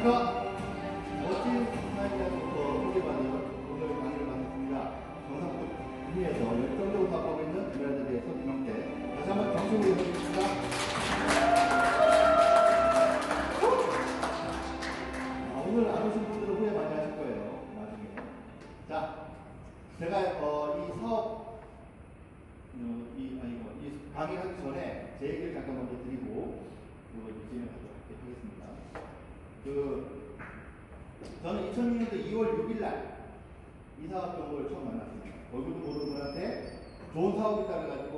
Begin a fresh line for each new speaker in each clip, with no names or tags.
안녕하십니까. 멋진 사회자로서 소개받은 오늘 강의를 마쳤습니다. 경상북도 구미에서 열정적으로 사업하고 있는 에메랄드에 대해서 김영태. 다시 한번 정식으로 인사드리겠습니다. 오늘 안 오신 분들은 후회 많이 하실 거예요. 나중에. 자, 제가 이 사업 이 강의하기 전에 제 얘기를 잠깐 먼저 드리고 진행하도록 하겠습니다. 저는 2006년도 2월 6일날 이 사업 정보를 처음 만났습니다. 얼굴도 모르는 분한테 좋은 사업이 있다고 해가지고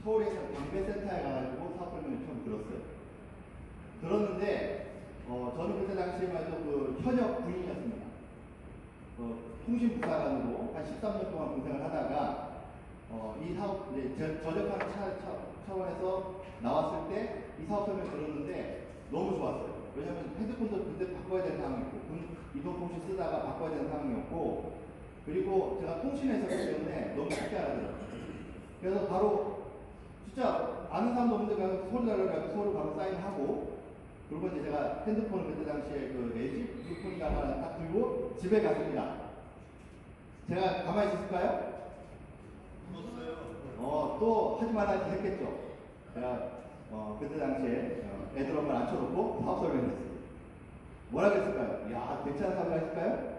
서울에서 광배센터에 가가지고 사업 설명을 처음 들었어요. 들었는데 저는 그때 당시에만 해도 현역 군인이었습니다. 통신부사관으로 한 13년 동안 군생을 하다가 이 사업 전역하는 차원에서 나왔을 때 이 사업 설명 들었는데 너무 좋았어요. 왜냐면 핸드폰도 그때 바꿔야 되는 상황이었고 이동통신 쓰다가 바꿔야 되는 상황이었고 그리고 제가 통신회사기 때문에 너무 쉽게 알아들었어요. 그래서 바로 진짜 아는 사람도 없는데 그냥 서류 달라고 서류 바로 사인하고 그리고 이제 제가 핸드폰을 그때 당시에 LG 휴대폰인가 하나 딱 들고 집에 갔습니다. 제가 가만히 있을까요? 또 하지 말아야지 했겠죠. 제가 그때 당시에 애들 엄마를 앉혀놓고 사업 설명을 했어요. 뭐라 그랬을까요? 야, 괜찮은 사업을 하실까요? 아니요.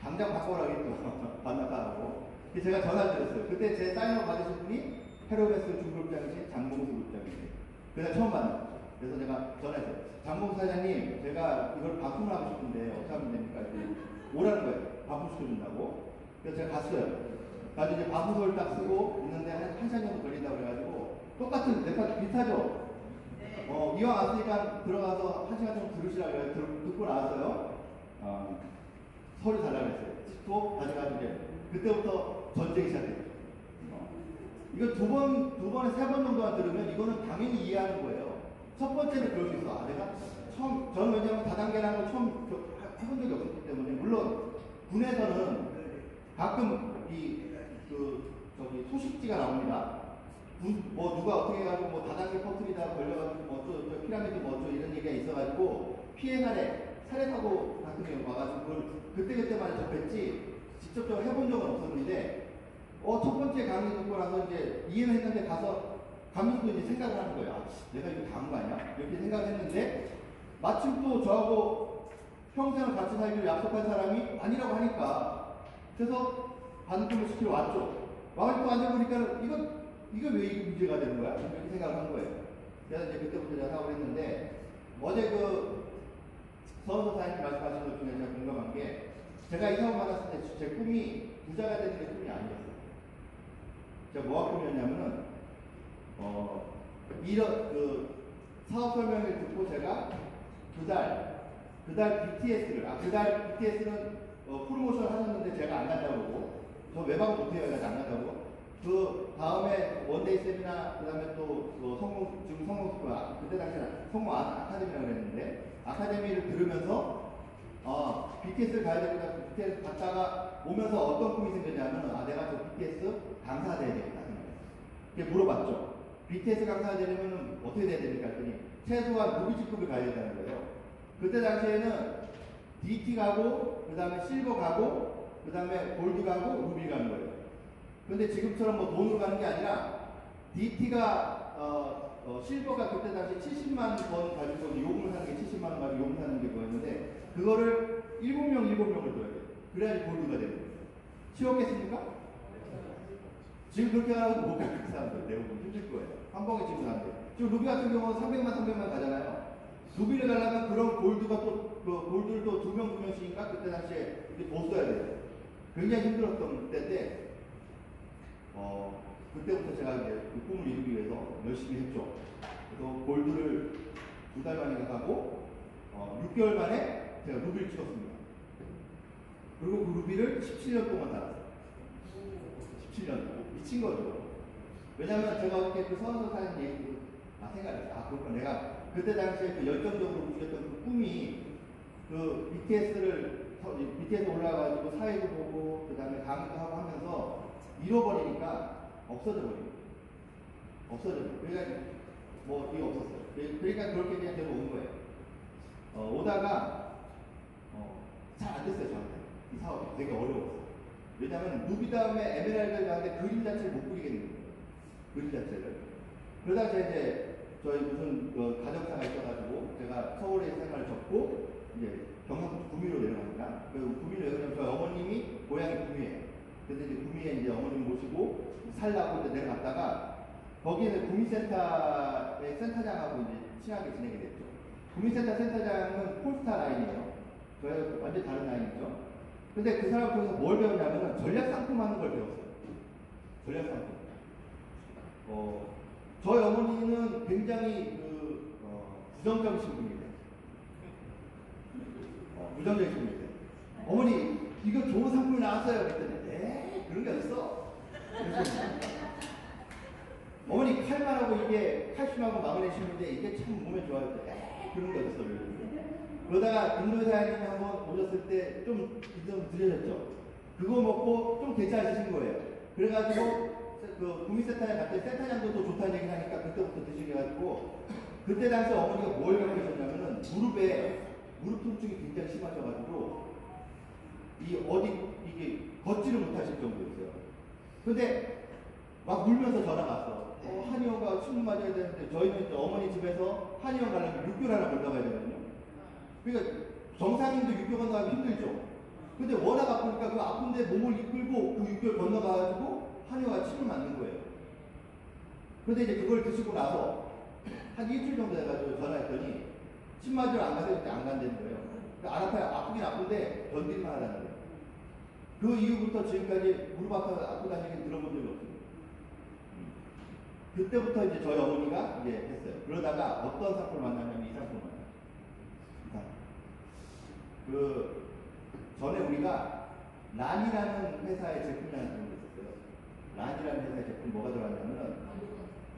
당장 바꿔라겠죠. 반납하라고. 제가 전화를 드렸어요. 그때 제 사인을 받으신 분이 헤로베스 중그룹장이신 장봉수 그룹장이세요. 그래서 처음 만났죠. 그래서 제가 전화했어요. 장봉수 사장님, 제가 이걸 바꾸면 하고 싶은데 어떻게 하면 됩니까? 오라는 거예요. 바꾸시켜준다고. 그래서 제가 갔어요. 가지고 이제 바쁘소를 딱 쓰고 있는데 한 시간 정도 걸린다고 그래가지고 똑같은 랩파트 비슷하죠? 네. 이왕 왔으니까 들어가서 한 시간 정도 들으시라고 해서 듣고 나왔어요. 서류 달라고 했어요. 또 가져가지고 이제 그때부터 전쟁이 시작됐죠. 이거 두 번에 세 번 정도만 들으면 이거는 당연히 이해하는 거예요. 첫 번째는 그럴 수 있어. 내가 처음, 저는 왜냐하면 다단계라는 걸 처음 해본 적이 없었기 때문에 물론 군에서는 가끔 소식지가 나옵니다. 누가 어떻게 해가지고 다단계 퍼뜨리다 걸려가지고 저 피라미드 이런 얘기가 있어가지고 피해 살해 사고 같은 경우 와가지고 그걸 그때마다 접했지 직접적으로 해본 적은 없었는데 첫 번째 강의 듣고 나서 이제 이해는 했는데 가서 가면서도 이제 생각을 하는 거예요. 내가 이거 다 한 거 아니야? 이렇게 생각을 했는데 마침 또 저하고 평생을 같이 살기로 약속한 사람이 아니라고 하니까 그래서 반품을 시키러 왔죠. 와가지고 또 앉아보니까 이거 왜 이게 문제가 되는 거야? 이렇게 생각을 한 거예요. 그래서 이제 그때부터 제가 사업을 했는데 어제 서원서 사장님 말씀하신 것 중에 제가 공감한 게 제가 이 사업 받았을 때 제 꿈이 부자가 되는 게 꿈이 아니었어요. 제가 뭐가 꿈이었냐면은 이런 사업 설명을 듣고 제가 그달 BTS는 프로모션을 하셨는데 제가 안 간다고 그러고 저 외박 못해요. 그래서 안 간다고. 그 다음에 원데이 세미나, 그 다음에 또 지금 성공 그때 당시에 성공 아카데미라고 그랬는데 아카데미를 들으면서 BTS를 가야 되겠다. BTS 갔다가 오면서 어떤 꿈이 생겼냐면 내가 저 BTS 강사가 돼야 되겠다 생각했어요. 그게 물어봤죠. BTS 강사가 되려면 어떻게 돼야 됩니까? 했더니 최소한 루비직급을 가야 된다는 거예요. 그때 당시에는 DT 가고 그 다음에 실버 가고 그 다음에 골드 가고 루비 가는 거예요. 근데 지금처럼 돈으로 가는 게 아니라 DT가 실버가 그때 당시 70만 원 가지고 요금을 사는 게 70만 원 가지고 요금 사는 게 그거였는데 그거를 7명을 둬야 돼요. 그래야지 골드가 되는 거예요. 쉬웠겠습니까? 지금 그렇게 하라고 못 갈 사람들 내용은 힘들 거예요. 한 방에 지금 사람들. 지금 루비 같은 경우는 300만 가잖아요. 루비를 가려면 그런 골드가 골드를 또 2명씩인가 그때 당시에 더 써야 돼요. 굉장히 힘들었던 때인데 그때부터 제가 이제 그 꿈을 이루기 위해서 열심히 했죠. 그래서 골드를 2달 만에 가고 6개월 만에 제가 루비를 찍었습니다. 그리고 그 루비를 17년 동안 달았어요. 17년. 미친 거죠. 왜냐면 제가 어떻게 서원서 사장님 얘기 생각했어요. 그렇구나. 내가 그때 당시에 열정적으로 움직였던 그 꿈이 BTS 올라가가지고 사회도 보고 그 다음에 강의도 하고 하면서 잃어버리니까 없어져버려요. 그러니까 이게 없었어요. 그러니까 그렇게 그냥 되고 온 거예요. 오다가 잘 안 됐어요. 저한테 이 사업이 되게 어려웠어요. 왜냐하면 루비 다음에 에메랄드 가는데 그림 자체를 못 그리겠는 거예요. 그림 자체를. 그러다 제가 이제 저희 무슨 가정사가 있어가지고 제가 서울에 생활을 접고 이제 경상도 구미로 내려갑니다. 그 구미로 내려가면 저희 어머님이 고향이 구미예요. 그래서 이제 구미에 이제 어머님 모시고 살라고 이제 내려갔다가 거기에는 구미센터의 센터장하고 이제 친하게 지내게 됐죠. 구미센터 센터장은 폴스타 라인이에요. 저희 완전 다른 라인이죠. 근데 그 사람 통해서 뭘 배웠냐면은 전략 상품 하는 걸 배웠어요. 전략 상품. 저희 어머니는 굉장히 부정적이신 분이에요. 부정적이신 분이에요. 어머니, 이거 좋은 상품이 나왔어요. 그랬더니, 그런 게 어딨어? 어머니, 칼만하고 이게 칼슘하고 마그네슘인데 이게 참 몸에 좋아요. 그런 게 어딨어? 그러다가 김도사님이 한번 오셨을 때 좀 드려졌죠. 그거 먹고 좀 괜찮으신 거예요. 그래가지고 그 구미센터에 갔더니 센터장도 또 좋다는 얘기를 하니까 그때부터 드시게 해가지고 그때 당시 어머니가 뭘 겪으셨냐면은 무릎 통증이 굉장히 심하셔가지고 이게 걷지를 못하실 정도였어요. 근데 막 울면서 전화가 왔어. 한의원가 신문 맞아야 되는데 저희는 어머니 집에서 한의원 가려면 6개월 하나 건너가야 되거든요. 그러니까 정상인도 6개월 건너가면 힘들죠. 근데 워낙 아프니까 그 아픈데 몸을 이끌고 그 6개월 건너가가지고 한의원가 침을 맞는 거예요. 그런데 이제 그걸 드시고 나서 한 일주일 정도 돼가지고 전화했더니 침 맞으러 안 가세요? 그때 안 간다는 거예요. 그러니까 안 아파요. 아프긴 아픈데 견딜만 하다는 거예요. 그 이후부터 지금까지 무릎 아프다는 얘기 들어본 적이 없어요. 그때부터 이제 저희 어머니가 이제 했어요. 그러다가 어떤 상품을 만나냐면 이 상품을 만나요. 전에 우리가 란이라는 회사의 제품이라는 제품이 있었어요. 란이라는 회사의 제품 뭐가 들어갔냐면은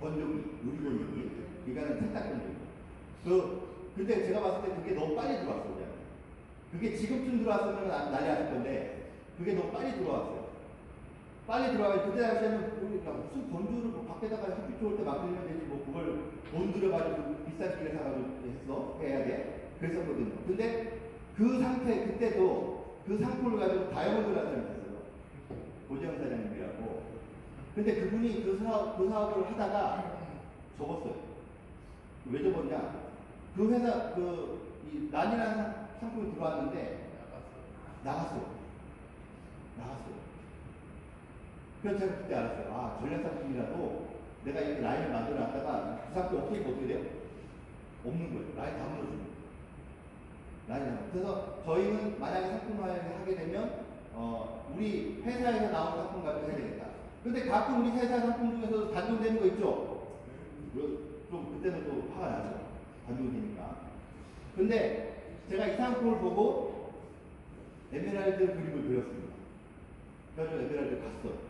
건조기, 요리 건조기. 이거는 세탁 건조기. 근데 제가 봤을 때 그게 너무 빨리 들어왔어요. 그게 지금쯤 들어왔으면 난리 났을 건데 그게 너무 빨리 들어왔어요. 빨리 들어와서 그때 당시에는 무슨 건조를 밖에다가 햇빛 좋을 때 맡기면 되지 뭐 그걸 돈 들여가지고 비싼 기계 사가지고 해야 돼. 그랬었거든요. 근데 그 상태 그때도 그 상품을 가지고 다이아몬드라는 사람이 있었어요. 고재영 사장님이라고. 근데 그분이 그 사업을 하다가 접었어요. 왜 접었냐? 그 회사 이 란이라는 상품이 들어왔는데 나갔어요. 그래서 제가 그때 알았어요. 전략 상품이라도 내가 이렇게 라인을 만들어 놨다가 그 상품이 없어지면 어떻게 돼요? 없는 거예요. 라인 다 무너집니다. 그래서 저희는 만약에 상품화를 하게 되면 우리 회사에서 나온 상품 가지고 해야 되겠다. 근데 가끔 우리 회사 상품 중에서 단종되는 거 있죠? 좀 그때는 또 화가 나죠. 단종되니까. 근데 제가 이 상품을 보고 에메랄드 그림을 그렸습니다. 그래서 에메랄드 갔어요.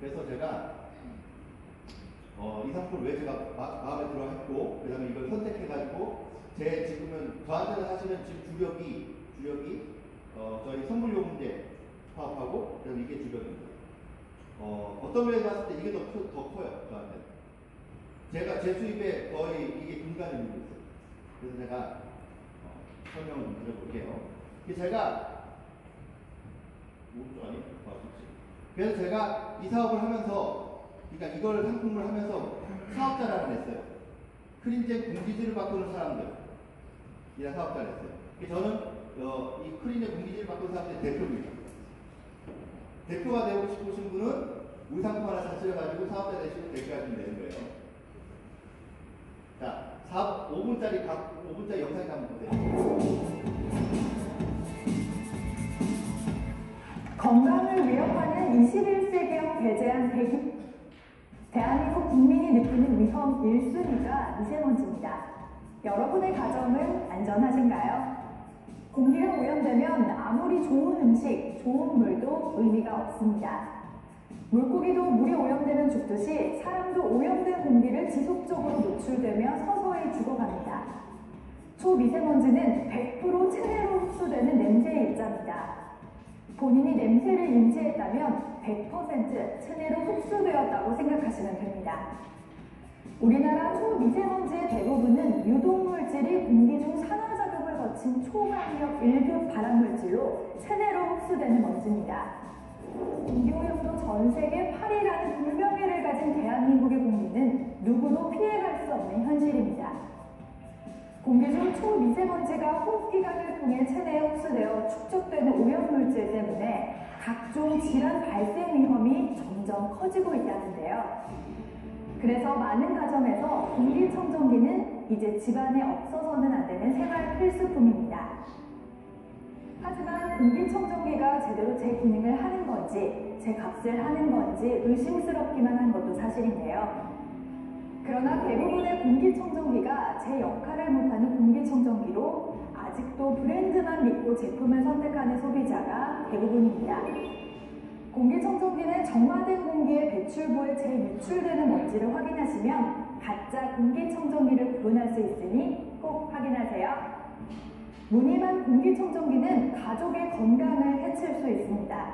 그래서 제가 이 상품을 왜 제가 마음에 들어 했고 그 다음에 이걸 선택해가지고 지금은 저한테는 사실은 지금 주력이 저희 선물용문제 파업하고 그다음에 이게 주력입니다. 어떤 면에서 봤을 때 이게 더 커요. 저한테. 제 수입에 거의 이게 분간이 되고 있어요. 그래서 제가 설명을 좀 드려볼게요. 제가 그래서 제가 이 사업을 하면서 그러니까 이걸 상품을 하면서 사업자라고 했어요. 크린젠 공기질을 바꾸는 사람들 이란 사업자를 했어요. 저는 이 크린젠 공기질을 바꾸는 사람들의 대표입니다. 대표가 되고 싶으신 분은 우리 상품 하나 사실해가지고 사업자 되시고 대표하시면 되는 거예요. 자, 5분짜리 영상이 한번 보세요.
건강을 위협하는 21세기형 배제한 대한민국 국민이 느끼는 위험 1순위가 미세먼지입니다. 여러분의 가정은 안전하신가요? 공기가 오염되면 아무리 좋은 음식, 좋은 물도 의미가 없습니다. 물고기도 물이 오염되면 죽듯이 사람도 오염된 공기를 지속적으로 노출되며 서서히 죽어갑니다. 초미세먼지는 100% 체내로 흡수되는 냄새의 입자입니다. 본인이 냄새를 인지했다면 100% 체내로 흡수되었다고 생각하시면 됩니다. 우리나라 초미세먼지의 대부분은 유독물질이 공기 중 산화작용을 거친 초강력 1급 발암물질로 체내로 흡수되는 먼지입니다. 공기오염도 전 세계 8위라는 불명예를 가진 대한민국의 공기는 누구도 피해갈 수 없는 현실입니다. 공기 중 초미세먼지가 호흡기관을 통해 체내에 흡수되어 축적되는 오염물질 때문에 각종 질환 발생 위험이 점점 커지고 있다는데요. 그래서 많은 가정에서 공기청정기는 이제 집안에 없어서는 안 되는 생활 필수품입니다. 하지만 공기청정기가 제대로 제 기능을 하는 건지, 제 값을 하는 건지 의심스럽기만 한 것도 사실인데요. 그러나 대부분의 공기청정기가 제 역할을 못하는 공기청정기로 아직도 브랜드만 믿고 제품을 선택하는 소비자가 대부분입니다. 공기청정기는 정화된 공기의 배출부에 재유출되는 먼지를 확인하시면 가짜 공기청정기를 구분할 수 있으니 꼭 확인하세요. 무늬만 공기청정기는 가족의 건강을 해칠 수 있습니다.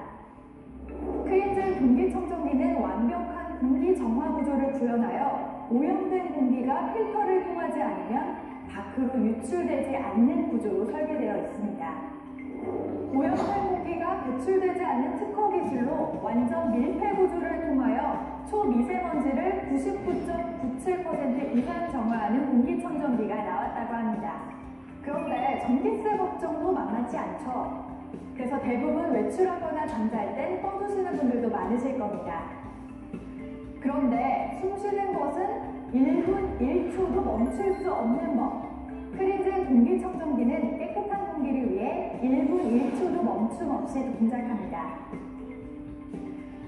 크린젤 공기청정기는 완벽한 공기 정화 구조를 구현하여 오염된 공기가 필터를 통하지 않으면 밖으로 유출되지 않는 구조로 설계되어 있습니다. 오염된 공기가 배출되지 않는 특허 기술로 완전 밀폐 구조를 통하여 초미세먼지를 99.97% 이상 정화하는 공기청정기가 나왔다고 합니다. 그런데 전기세 걱정도 만만치 않죠. 그래서 대부분 외출하거나 잠잘 땐 꺼두시는 분들도 많으실 겁니다. 그런데 숨 쉬는 것은 1분 1초도 멈출 수 없는 법. 크린젤 공기청정기는 깨끗한 공기를 위해 1분 1초도 멈춤 없이 동작합니다.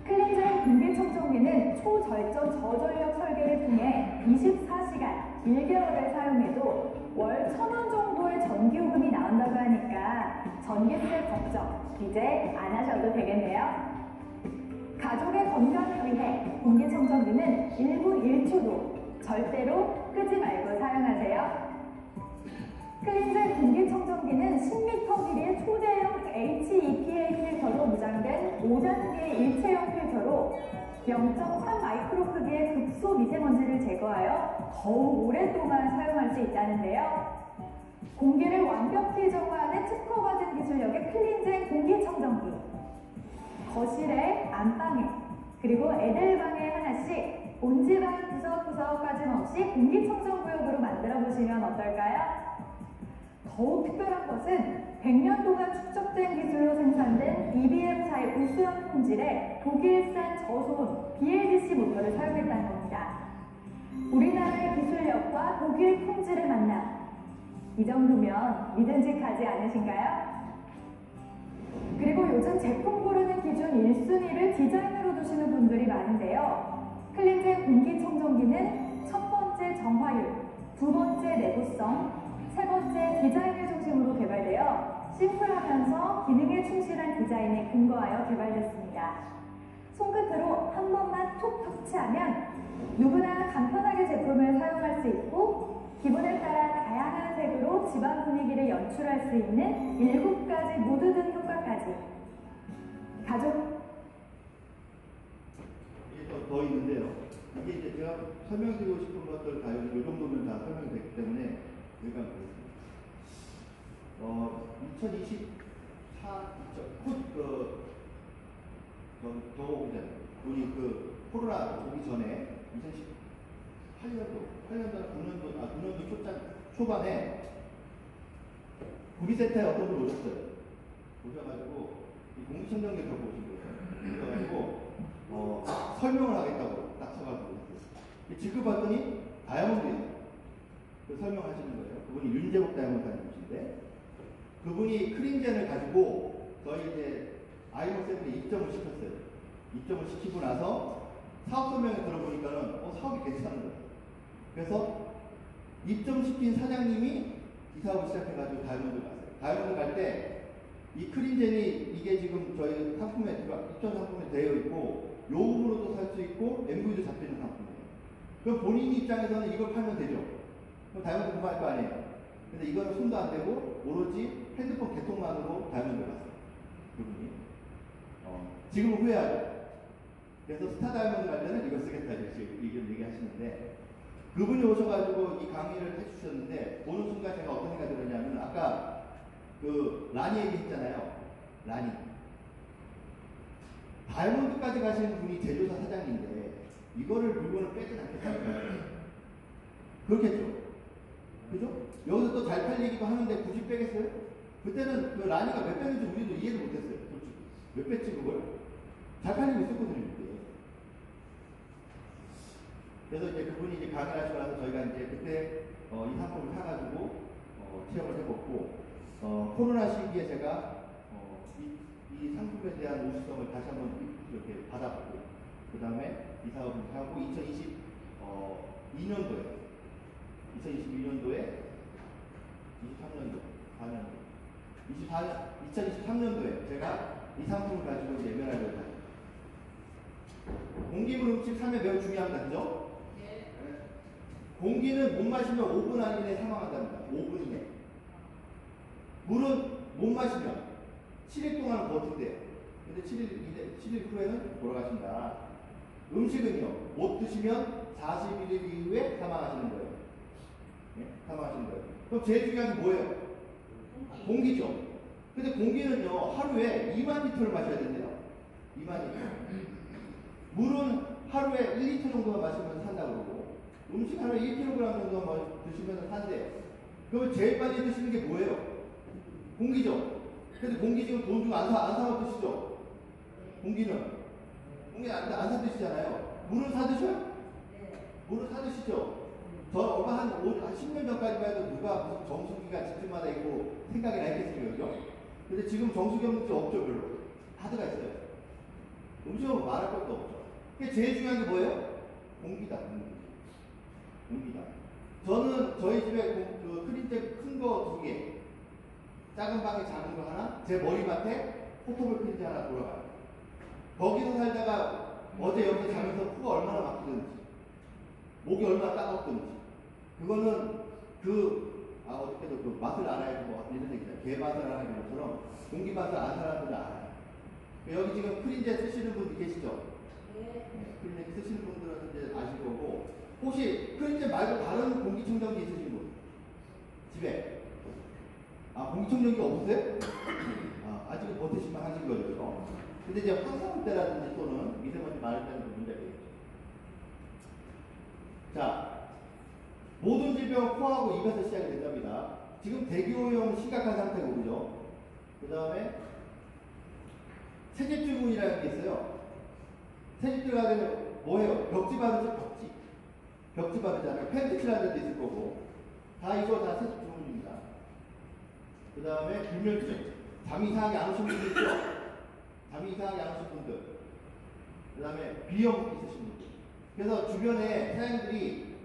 클린젤 공기청정기는 초절전 저전력 설계를 통해 24시간 1개월을 사용해도 월 1,000원 정도의 전기요금이 나온다고 하니까 전기세 걱정 이제 안 하셔도 되겠네요. 가족의 건강을 위해 공기청정기는 1분 1초도 절대로 끄지 말고 사용하세요. 클린젤 공기청정기는 10m 길이의 초대형 HEPA 필터로 무장된 5단계 일체형 필터로 0.3 마이크로 크기의 극소 미세먼지를 제거하여 더욱 오랫동안 사용할 수 있다는데요. 공기를 완벽히 정화하는 특허받은 기술력의 클린젤 공기청정기. 거실에, 안방에, 그리고 애들 방에 하나씩 온 집안 구석구석 빠짐없이 공기청정구역으로 만들어보시면 어떨까요? 더욱 특별한 것은 100년 동안 축적된 기술로 생산된 EBM4의 우수한 품질의 독일산 저소음 BLDC 모터를 사용했다는 겁니다. 우리나라의 기술력과 독일 품질의 만남. 이 정도면 믿음직하지 않으신가요? 그리고 요즘 제품 고르는 기준 1순위를 디자인으로 두시는 분들이 많은데요. 클린젤 공기청정기는 첫 번째 정화율, 두 번째 내구성, 세 번째 디자인을 중심으로 개발되어 심플하면서 기능에 충실한 디자인에 근거하여 개발됐습니다. 손끝으로 한 번만 툭 터치하면 누구나 간편하게 제품을 사용할 수 있고 기분에 따라 다양한 색으로 집안 분위기를 연출할 수 있는 7가지 모드 등 효과까지. 가족
이게 더 있는데요. 이게 이제 제가 설명드리고 싶은 것들 다 이 정도면 다 설명이 됐기 때문에 여기가 보겠습니다. 2024 우리 코로나 오기 전에 2018년도 초반에 구비센터에 어떤 분 오셨어요. 오셔가지고 이 공기청정기를 갖고 오신 거예요. 그래가지고 설명을 하겠다고 딱 서가지고 지금 봤더니 다이아몬드예요. 그 설명하시는 거예요. 그분이 윤재복 다이아몬드라는 분이신데 그분이 크린젠을 가지고 저희 이제 아이몬7에 입점을 시켰어요. 입점을 시키고 나서 사업 설명을 들어보니까는 사업이 괜찮은 거예요. 그래서 입점시킨 사장님이 이 사업을 시작해가지고 다이아몬드 갔어요. 다이아몬드 갈 때 이 크린젠이 이게 지금 저희 상품에 입점 상품에 되어 있고 요금으로도 살 수 있고 MV도 잡히는 상품이에요. 그럼 본인 입장에서는 이걸 팔면 되죠. 그럼 다이아몬드 공부할 거 아니에요. 근데 이거는 손도 안 대고 오로지 핸드폰 개통만으로 다이아몬드 갔어요. 그분이. 지금은 후회하죠. 그래서 스타 다이아몬드 갈 때는 이걸 쓰겠다 이렇게 얘기하시는데 그분이 오셔가지고 이 강의를 해주셨는데 보는 순간 제가 어떤 생각이 들었냐면 아까 그 라니 얘기했잖아요. 라니. 다이아몬드까지 가시는 분이 제조사 사장인데 이거를 물건을 빼진 않겠다는 거예요. 그렇겠죠. 그죠? 여기서 또 잘 팔리기도 하는데 굳이 빼겠어요? 그때는 그 라니가 몇 배인지 우리도 이해를 못했어요. 솔직히. 몇 배치 그걸? 잘 팔리고 있었거든요. 이게. 그래서 이제 그분이 이제 강의를 하시고 나서 저희가 이제 그때 이 상품을 사가지고 체험을 해봤고 코로나 시기에 제가 이 상품에 대한 우수성을 다시 한번 이렇게 받아보고 그 다음에 이 사업을 하고 2022년도에 23년도 2023년도에 제가 이 상품을 가지고 이제 예매하려고 합니다. 공기물 음식 3회 매우 중요합니다. 그죠? 네. 공기는 못 마시면 5분 안에 사망한답니다. 5분 이내. 물은 못 마시면 7일 동안 버틴대요. 근데 7일 후에는 돌아가신다. 음식은요, 못 드시면 41일 이후에 사망하시는 거예요. 네? 사망하시는 거예요. 그럼 제일 중요한 게 뭐예요? 공기죠. 근데 공기는요, 하루에 2만 리터를 마셔야 된대요. 2만 리터. 물은 하루에 1리터 정도만 마시면 산다고 그러고, 음식 하루에 1kg 정도만 드시면 산대요. 그러면 제일 많이 드시는 게 뭐예요? 공기죠. 근데 공기 지금 돈 주고 안 사 드시죠? 공기는 안 사 드시잖아요. 물은 사 드셔요? 물은 사 드시죠? 저 얼마 한 10년 전까지만 해도 누가 무슨 정수기가 집집마다 있고 생각이 나겠습니까? 그죠? 근데 지금 정수기 없는 집 없죠, 별로. 다 들어가 있어요. 음식은 말할 것도 없죠. 그게 제일 중요한 게 뭐예요? 공기다. 공기다. 저는 저희 집에 그 크린잭 큰 거 2개, 작은 방에 작은 거 하나, 제 머리맡에 포토볼 프린트 하나 돌아가요. 거기서 살다가 어제 여기 자면서 코가 얼마나 막히든지, 목이 얼마나 따갑든지, 그거는 어저께도 그 맛을 알아야 뭐 이런 얘기잖아요. 개 맛을 알아야 것처럼 공기 맛을 아는 사람들은 알아요. 여기 지금 크린잭 쓰시는 분들 계시죠? 네. 크린잭 쓰시는 분들은 이제 아실 거고, 혹시 크린잭 말고 다른 공기청정기 있으신 분? 집에? 공기청정기 없으세요? 아직은 버티시면 하신 거죠. 근데 이제 황사올 때라든지 또는 미세먼지 많을 때는 문제가 있겠죠. 자, 모든 질병은 코하고 입에서 시작이 된답니다. 지금 대기오염 심각한 상태고, 그죠? 그 다음에 세균증후군이라는 게 있어요. 세균증후군이 되면 뭐예요? 벽지 바르죠? 벽지 바르잖아요. 팬티 칠하는 데도 있을 거고. 이거 다 세균증후군입니다. 그 다음에 불면증. 잠이 이상하게 안 오신 분들 있죠? 잠이 이상하게 안 오신 분들. 그 다음에 비염 있으신 분들. 그래서 주변에 사장님들이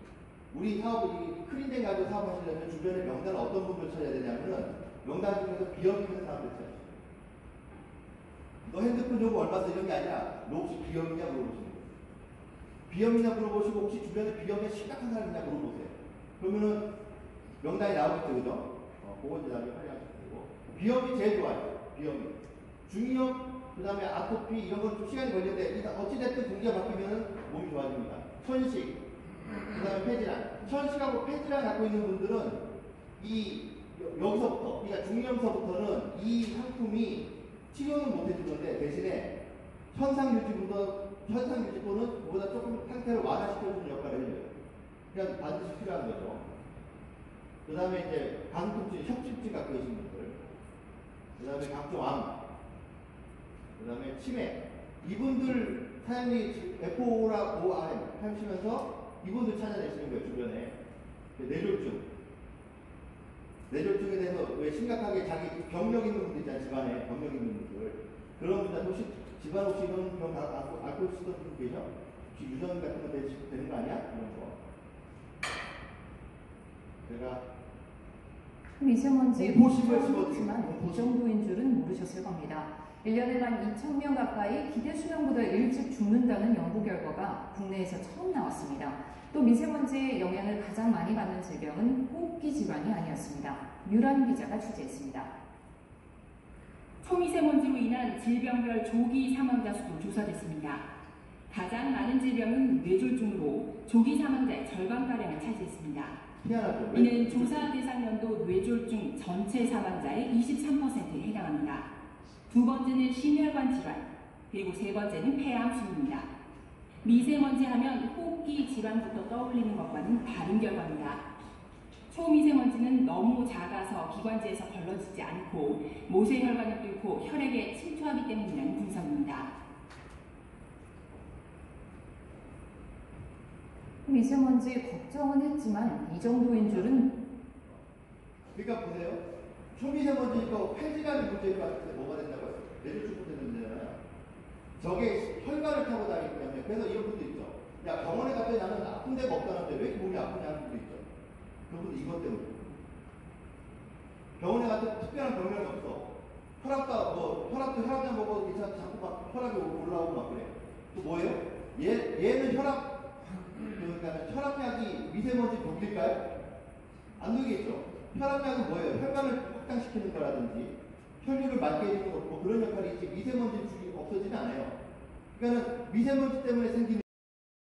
우리 사업을 크린잭 가지고 사업하시려면 주변에 명단을 어떤 분들 찾아야 되냐면은 명단 중에서 비염 있는 사람들 찾아야 돼요. 너 핸드폰 요금 얼마 써? 이런 게 아니라 너 혹시 비염이냐 물어보시는 거예요. 비염이냐 물어보시고 혹시 주변에 비염이 심각한 사람이냐 물어보세요. 그러면은 명단이 나오겠죠, 그죠? 그거 이제 나중에 활용하시면 되고. 비염이 제일 좋아요. 비염이. 중이염, 그 다음에 아토피 이런 건 좀 시간이 걸리는데 어찌됐든 공기가 바뀌면 몸이 좋아집니다. 천식, 그 다음에 폐질환. 천식하고 폐질환 갖고 있는 분들은 여기서부터, 그러니까 중이염서부터는 이 상품이 치료는 못 해주는데 대신에 현상 유지 또는 그보다 조금 상태를 완화시켜주는 역할을 해줘요. 그냥 반드시 필요한 거죠. 그 다음에 이제 가슴통증, 협심증 갖고 계신 분들, 그 다음에 각종 암, 그 다음에 치매. 이분들 사장님이 F5랑 ORM 하시면서 이분들 찾아내시는 거예요, 주변에. 뇌졸중에 대해서 왜 심각하게 자기 병력 있는 분들 있잖아요, 집안에 병력 있는 분들. 그런 분들 혹시 집안 혹시 이런 병 앓고 있었던 분 계셔? 혹시 유전 같은 거 되는 거 아니야? 이런 거. 제가
미세먼지
공포심을
심었지만 이 정도인 줄은 모르셨을 겁니다. 1년에 12,000명 가까이 기대 수명보다 일찍 죽는다는 연구 결과가 국내에서 처음 나왔습니다. 또 미세먼지의 영향을 가장 많이 받는 질병은 호흡기 질환이 아니었습니다. 유란 기자가 취재했습니다.
초미세먼지로 인한 질병별 조기 사망자 수도 조사됐습니다. 가장 많은 질병은 뇌졸중으로 조기 사망자의 절반가량을 차지했습니다.
희한하죠.
이는 조사 대상 연도 뇌졸중 전체 사망자의 23%에 해당합니다. 두 번째는 심혈관 질환, 그리고 세 번째는 폐암 순입니다. 미세먼지 하면 호흡기 질환부터 떠올리는 것과는 다른 결과입니다. 초미세먼지는 너무 작아서 기관지에서 걸러지지 않고 모세혈관을 뚫고 혈액에 침투하기 때문이라는 분석입니다.
미세먼지 걱정은 했지만 이 정도인 줄은.
그러니까 보세요. 초미세먼지니까 폐질환이 문제일 것 같은데 뭐가 된다고요? 뇌졸중 때문이잖아요. 저게 혈관을 타고 다니기 때문에. 그래서 이런 분도 있죠. 야, 병원에 갔더니 나는 아픈 데가 없다는데 왜 이렇게 몸이 아프냐 하는 분도 있죠. 그분도 이것 때문에. 병원에 갔더니 특별한 병명이 없어. 혈압도 혈압약 먹어도 괜찮아. 자꾸 막 혈압이 올라오고 막 그래. 또 뭐예요? 얘는 그러니까 혈압약이 미세먼지 독일까요? 안 독이겠죠. 혈압약은 뭐예요? 혈관을 확장시키는 거라든지 혈류를 맑게 해주는 것, 뭐 그런 역할이 있지 미세먼지 없어지지 않아요. 그러니까 미세먼지 때문에 생기는